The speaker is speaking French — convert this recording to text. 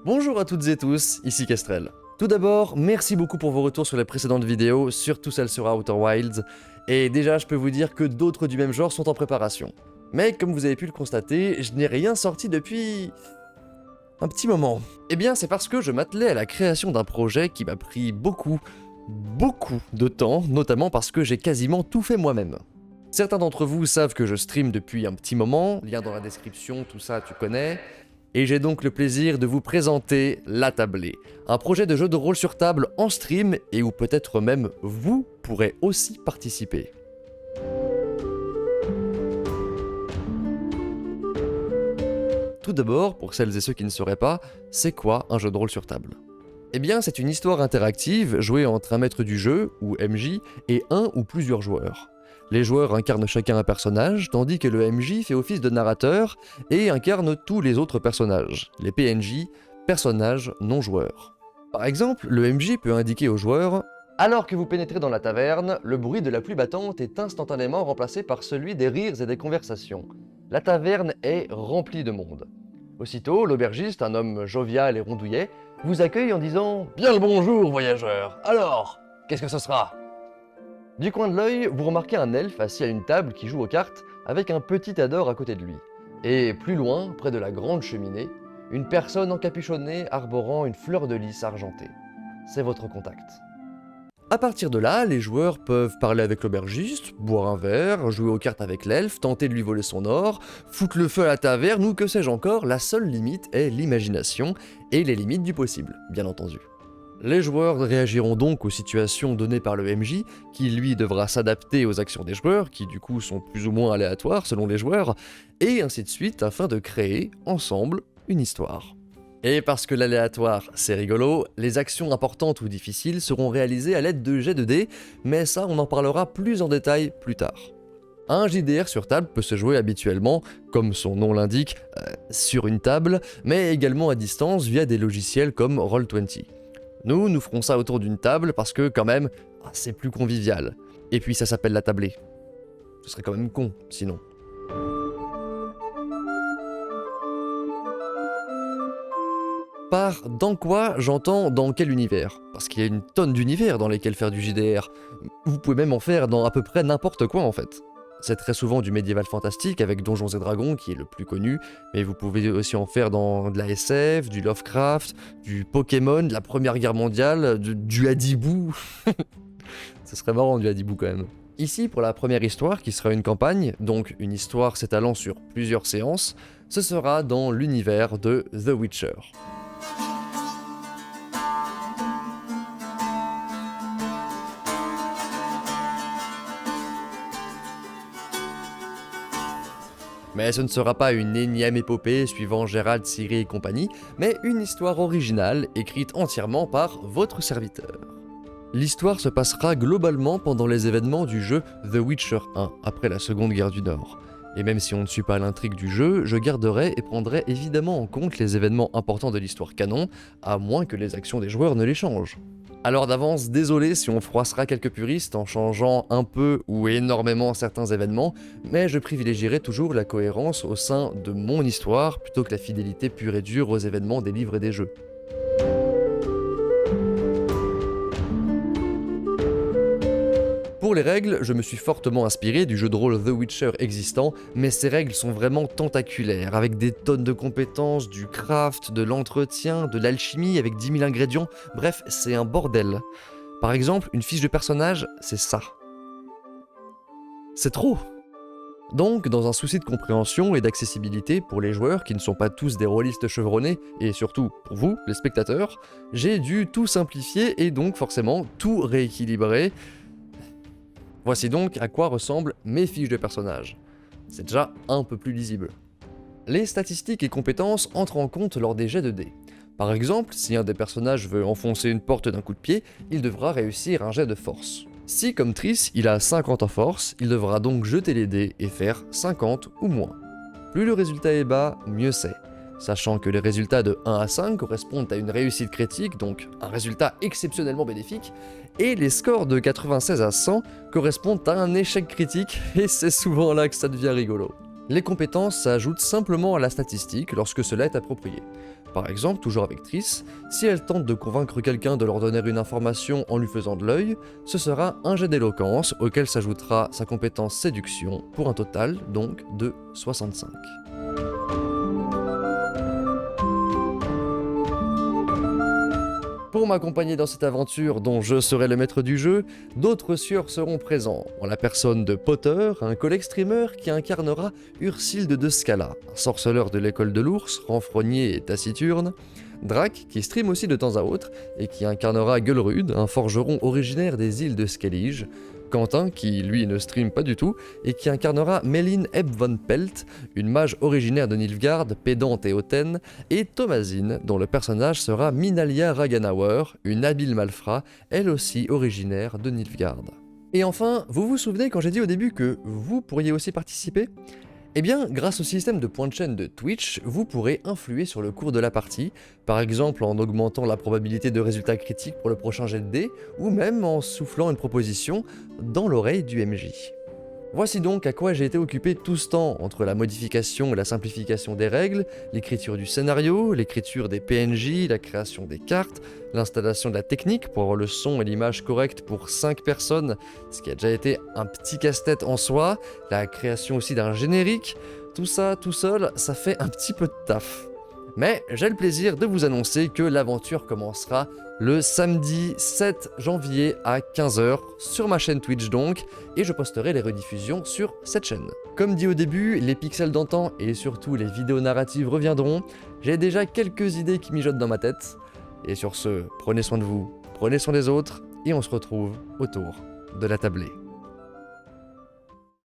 Bonjour à toutes et tous, ici Kestrel. Tout d'abord, merci beaucoup pour vos retours sur les précédentes vidéos, surtout celles sur Outer Wilds, et déjà je peux vous dire que d'autres du même genre sont en préparation. Mais comme vous avez pu le constater, je n'ai rien sorti depuis... un petit moment. Eh bien c'est parce que je m'attelais à la création d'un projet qui m'a pris beaucoup de temps, notamment parce que j'ai quasiment tout fait moi-même. Certains d'entre vous savent que je stream depuis un petit moment, lien dans la description, tout ça tu connais, et j'ai donc le plaisir de vous présenter La Tablée, un projet de jeu de rôle sur table en stream et où peut-être même vous pourrez aussi participer. Tout d'abord, pour celles et ceux qui ne sauraient pas, c'est quoi un jeu de rôle sur table ? Eh bien, c'est une histoire interactive jouée entre un maître du jeu, ou MJ, et un ou plusieurs joueurs. Les joueurs incarnent chacun un personnage, tandis que le MJ fait office de narrateur et incarne tous les autres personnages, les PNJ, personnages non joueurs. Par exemple, le MJ peut indiquer aux joueurs « Alors que vous pénétrez dans la taverne, le bruit de la pluie battante est instantanément remplacé par celui des rires et des conversations. La taverne est remplie de monde. » Aussitôt, l'aubergiste, un homme jovial et rondouillet, vous accueille en disant « Bien le bonjour, voyageur. Alors, qu'est-ce que ce sera ?» Du coin de l'œil, vous remarquez un elfe assis à une table qui joue aux cartes avec un petit Hador à côté de lui. Et plus loin, près de la grande cheminée, une personne encapuchonnée arborant une fleur de lys argentée. C'est votre contact. À partir de là, les joueurs peuvent parler avec l'aubergiste, boire un verre, jouer aux cartes avec l'elfe, tenter de lui voler son or, foutre le feu à la taverne ou que sais-je encore, la seule limite est l'imagination et les limites du possible, bien entendu. Les joueurs réagiront donc aux situations données par le MJ, qui lui devra s'adapter aux actions des joueurs, qui du coup sont plus ou moins aléatoires selon les joueurs, et ainsi de suite afin de créer, ensemble, une histoire. Et parce que l'aléatoire c'est rigolo, les actions importantes ou difficiles seront réalisées à l'aide de jets de dés, mais ça on en parlera plus en détail plus tard. Un JDR sur table peut se jouer habituellement, comme son nom l'indique, sur une table, mais également à distance via des logiciels comme Roll20. Nous ferons ça autour d'une table parce que, quand même, c'est plus convivial. Et puis ça s'appelle La Tablée. Ce serait quand même con, sinon. Par dans quoi, j'entends dans quel univers. Parce qu'il y a une tonne d'univers dans lesquels faire du JDR. Vous pouvez même en faire dans à peu près n'importe quoi, en fait. C'est très souvent du médiéval fantastique avec Donjons et Dragons qui est le plus connu, mais vous pouvez aussi en faire dans de la SF, du Lovecraft, du Pokémon, de la Première Guerre mondiale, du Hadibou. Ce serait marrant du Hadibou quand même. Ici, pour la première histoire, qui sera une campagne, donc une histoire s'étalant sur plusieurs séances, ce sera dans l'univers de The Witcher. Mais ce ne sera pas une énième épopée suivant Geralt, Ciri et compagnie, mais une histoire originale écrite entièrement par votre serviteur. L'histoire se passera globalement pendant les événements du jeu The Witcher 1, après la Seconde Guerre du Nord. Et même si on ne suit pas l'intrigue du jeu, je garderai et prendrai évidemment en compte les événements importants de l'histoire canon, à moins que les actions des joueurs ne les changent. Alors d'avance, désolé si on froissera quelques puristes en changeant un peu ou énormément certains événements, mais je privilégierai toujours la cohérence au sein de mon histoire plutôt que la fidélité pure et dure aux événements des livres et des jeux. Pour les règles, je me suis fortement inspiré du jeu de rôle The Witcher existant, mais ces règles sont vraiment tentaculaires, avec des tonnes de compétences, du craft, de l'entretien, de l'alchimie avec 10 000 ingrédients, bref, c'est un bordel. Par exemple, une fiche de personnage, c'est ça. C'est trop! Donc, dans un souci de compréhension et d'accessibilité pour les joueurs qui ne sont pas tous des rôlistes chevronnés, et surtout pour vous, les spectateurs, j'ai dû tout simplifier et donc forcément tout rééquilibrer. Voici donc à quoi ressemblent mes fiches de personnages. C'est déjà un peu plus lisible. Les statistiques et compétences entrent en compte lors des jets de dés. Par exemple, si un des personnages veut enfoncer une porte d'un coup de pied, il devra réussir un jet de force. Si, comme Triss, il a 50 en force, il devra donc jeter les dés et faire 50 ou moins. Plus le résultat est bas, mieux c'est. Sachant que les résultats de 1 à 5 correspondent à une réussite critique, donc un résultat exceptionnellement bénéfique, et les scores de 96 à 100 correspondent à un échec critique, et c'est souvent là que ça devient rigolo. Les compétences s'ajoutent simplement à la statistique lorsque cela est approprié. Par exemple, toujours avec Triss, si elle tente de convaincre quelqu'un de leur donner une information en lui faisant de l'œil, ce sera un jet d'éloquence auquel s'ajoutera sa compétence séduction, pour un total donc de 65. Pour m'accompagner dans cette aventure dont je serai le maître du jeu, d'autres sieurs seront présents, en la personne de Potter, un collègue streamer qui incarnera Ursilde de Scala, un sorceleur de l'école de l'ours, renfrogné et taciturne, Drac, qui stream aussi de temps à autre, et qui incarnera Gelrude, un forgeron originaire des îles de Skellige, Quentin, qui lui ne stream pas du tout, et qui incarnera Méline Ebb von Pelt, une mage originaire de Nilfgaard, pédante et hautaine, et Thomasine, dont le personnage sera Minalia Raganauer, une habile malfrat, elle aussi originaire de Nilfgaard. Et enfin, vous vous souvenez quand j'ai dit au début que vous pourriez aussi participer ? Eh bien, grâce au système de points de chaîne de Twitch, vous pourrez influer sur le cours de la partie, par exemple en augmentant la probabilité de résultats critiques pour le prochain jet de dés, ou même en soufflant une proposition dans l'oreille du MJ. Voici donc à quoi j'ai été occupé tout ce temps, entre la modification et la simplification des règles, l'écriture du scénario, l'écriture des PNJ, la création des cartes, l'installation de la technique pour avoir le son et l'image corrects pour 5 personnes, ce qui a déjà été un petit casse-tête en soi, la création aussi d'un générique, tout ça tout seul, ça fait un petit peu de taf. Mais j'ai le plaisir de vous annoncer que l'aventure commencera le samedi 7 janvier à 15h sur ma chaîne Twitch donc, et je posterai les rediffusions sur cette chaîne. Comme dit au début, les pixels d'antan et surtout les vidéos narratives reviendront, j'ai déjà quelques idées qui mijotent dans ma tête, et sur ce, prenez soin de vous, prenez soin des autres, et on se retrouve autour de la tablée.